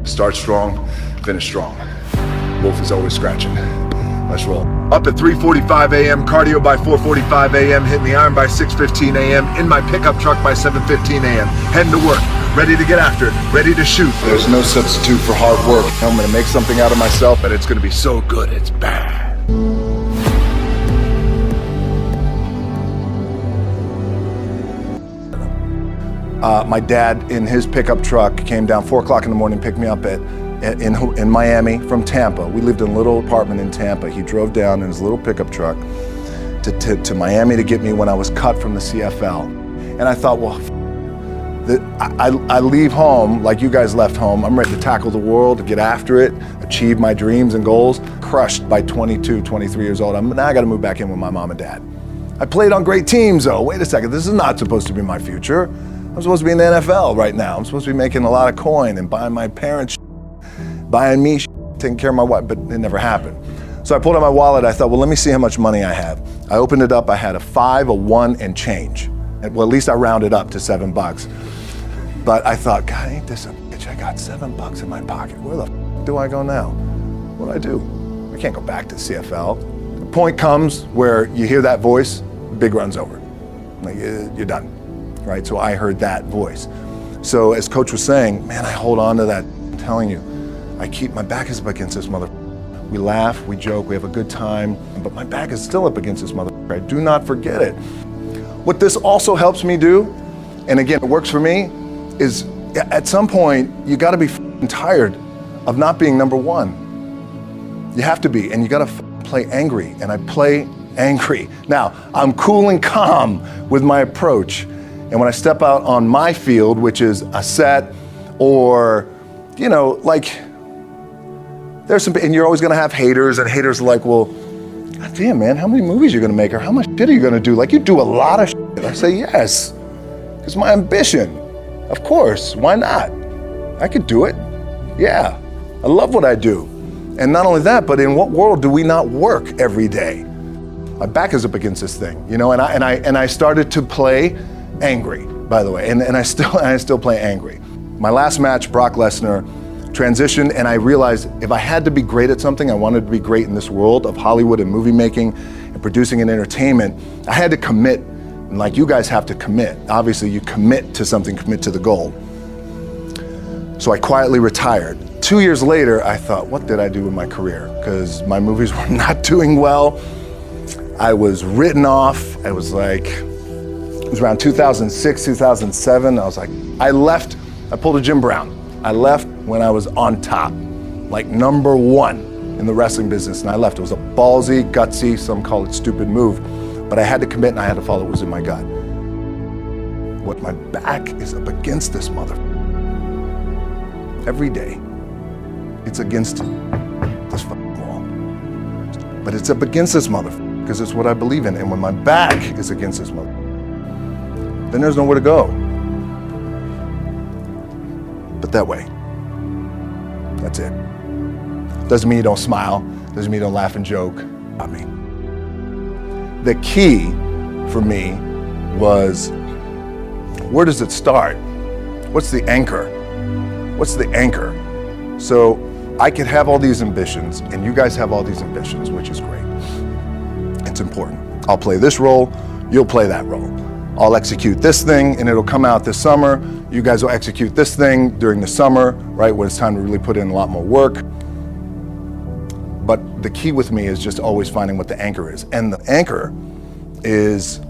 Start strong, finish strong. Wolf is always scratching. Let's roll. Up at 3:45 a.m., cardio by 4:45 a.m., hitting the iron by 6:15 a.m., in my pickup truck by 7:15 a.m., heading to work, ready to get after it, ready to shoot. There's no substitute for hard work. I'm gonna make something out of myself, but it's gonna be so good, it's bad. My dad, in his pickup truck, came down 4 o'clock in the morning, picked me up in Miami from Tampa. We lived in a little apartment in Tampa. He drove down in his little pickup truck to Miami to get me when I was cut from the CFL. And I thought, well, I leave home like you guys left home. I'm ready to tackle the world, to get after it, achieve my dreams and goals. Crushed by 22, 23 years old. Now I got to move back in with my mom and dad. I played on great teams, though. Wait a second, this is not supposed to be my future. I'm supposed to be in the NFL right now. I'm supposed to be making a lot of coin and buying my parents, buying me, taking care of my wife, but it never happened. So I pulled out my wallet. I thought, well, let me see how much money I have. I opened it up. I had a 5, a 1, and change. Well, at least I rounded up to $7. But I thought, God, ain't this a bitch? I got $7 in my pocket. Where the f do I go now? What do I do? I can't go back to CFL. The point comes where you hear that voice, the big run's over. Like, you're done. Right, so I heard that voice. So as Coach was saying, man, I hold on to that. I'm telling you, I keep my back is up against this mother. We laugh, we joke, we have a good time, but my back is still up against this mother. I do not forget it. What this also helps me do, and again, it works for me, is at some point, you gotta be tired of not being number one. You have to be, and you gotta play angry, and I play angry. Now, I'm cool and calm with my approach. And when I step out on my field, which is a set or, you know, like, there's some, and you're always gonna have haters, and haters are like, well, God damn, man, how many movies are you gonna make, or how much shit are you gonna do? Like, you do a lot of shit. I say, yes, it's my ambition. Of course, why not? I could do it, yeah. I love what I do. And not only that, but in what world do we not work every day? My back is up against this thing, you know, and I started to play angry, by the way, and I still play angry. My last match, Brock Lesnar, transitioned, and I realized if I had to be great at something, I wanted to be great in this world of Hollywood and movie making and producing and entertainment, I had to commit, and like you guys have to commit. Obviously, you commit to something, commit to the goal. So I quietly retired. 2 years later, I thought, what did I do with my career? Because my movies were not doing well. I was written off. I was like, it was around 2006, 2007. I was like, I pulled a Jim Brown. I left when I was on top, like number one in the wrestling business, and I left. It was a ballsy, gutsy, some call it stupid move, but I had to commit and I had to follow what was in my gut. What my back is up against this mother. Every day, it's against this fucking wall. But it's up against this mother, because it's what I believe in, and when my back is against this mother, then there's nowhere to go. But that way. That's it. Doesn't mean you don't smile, doesn't mean you don't laugh and joke. Not me. The key for me was, where does it start? What's the anchor? What's the anchor? So I could have all these ambitions, and you guys have all these ambitions, which is great. It's important. I'll play this role, you'll play that role. I'll execute this thing and it'll come out this summer. You guys will execute this thing during the summer, right, when it's time to really put in a lot more work. But the key with me is just always finding what the anchor is. And the anchor is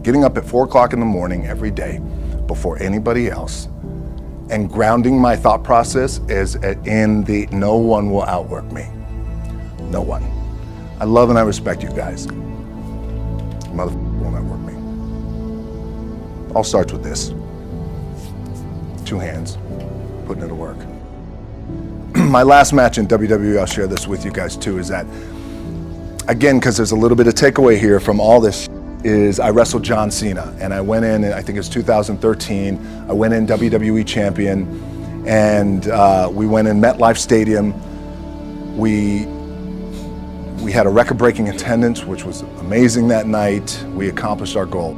getting up at 4 o'clock in the morning every day before anybody else and grounding my thought process is in the no one will outwork me. No one. I love and I respect you guys. Motherfucker won't outwork me. All starts with this. 2 hands, putting it to work. My last match in WWE, I'll share this with you guys too, is that, again, because there's a little bit of takeaway here from all this, is I wrestled John Cena, and I went in, I think it was 2013, I went in WWE champion, and we went in MetLife Stadium. We had a record-breaking attendance, which was amazing that night. We accomplished our goal.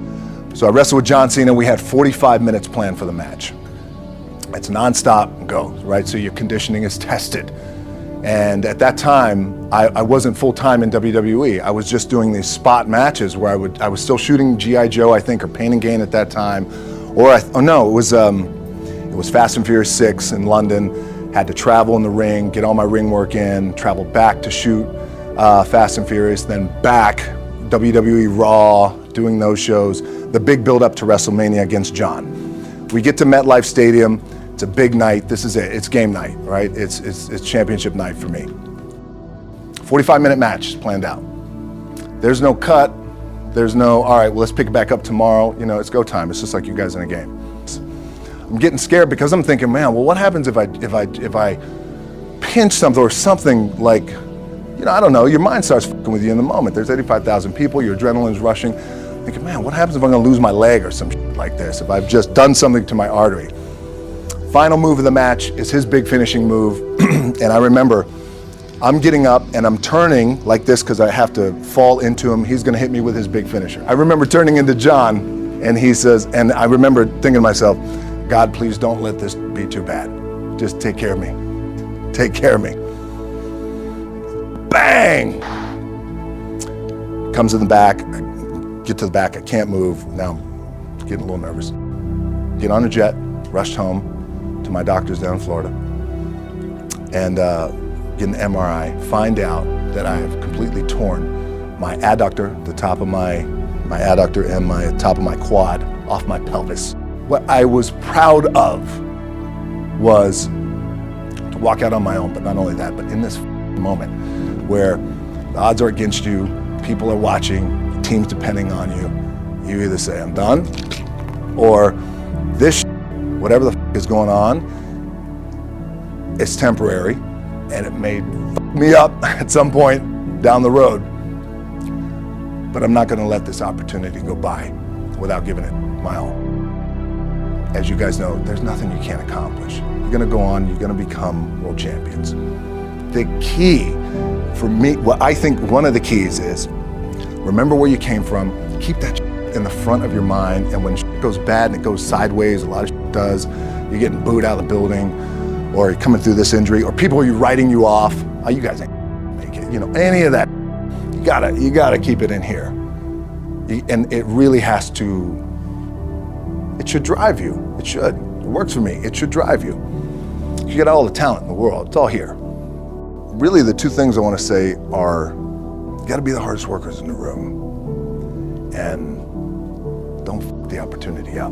So I wrestled with John Cena. We had 45 minutes planned for the match. It's nonstop, go, right? So your conditioning is tested. And at that time, I wasn't full-time in WWE. I was just doing these spot matches where I was still shooting G.I. Joe, I think, or Pain and Gain at that time. It was Fast and Furious 6 in London. Had to travel in the ring, get all my ring work in, travel back to shoot Fast and Furious, then back, WWE Raw, doing those shows. The big build up to WrestleMania against John. We get to MetLife Stadium. It's a big night. This is it. It's game night, right? It's championship night for me. 45-minute match planned out. There's no cut. There's no, all right, well, let's pick it back up tomorrow. You know, it's go time. It's just like you guys in a game. I'm getting scared because I'm thinking, man, well, what happens if I pinch something or something like, you know, I don't know, your mind starts fucking with you in the moment. There's 85,000 people, your adrenaline's rushing. Thinking, man, what happens if I'm gonna lose my leg or some shit like this, if I've just done something to my artery? Final move of the match is his big finishing move. And I remember I'm getting up and I'm turning like this because I have to fall into him. He's gonna hit me with his big finisher. I remember turning into John and he says, and I remember thinking to myself, God, please don't let this be too bad. Just take care of me. Take care of me. Bang! Comes in the back, I get to the back, I can't move. Now I'm getting a little nervous. Get on a jet, rushed home to my doctor's down in Florida, and get an MRI, find out that I have completely torn my adductor, the top of my adductor and my top of my quad off my pelvis. What I was proud of was to walk out on my own, but not only that, but in this moment where the odds are against you, people are watching, the team's depending on you, you either say, I'm done, or this whatever the is going on, it's temporary, and it may fuck me up at some point down the road, but I'm not gonna let this opportunity go by without giving it my all. As you guys know, there's nothing you can't accomplish. You're gonna go on, you're gonna become world champions. The key for me, what I think one of the keys is, remember where you came from, keep that in the front of your mind, and when shit goes bad and it goes sideways, a lot of shit does, you're getting booed out of the building, or you're coming through this injury, or people are writing you off, oh, you guys ain't make it, you know, any of that, you gotta keep it in here. And it really has to, it should drive you, it should. It works for me, it should drive you. You got all the talent in the world, it's all here. Really the two things I wanna say are, you gotta be the hardest workers in the room, and don't f the opportunity up.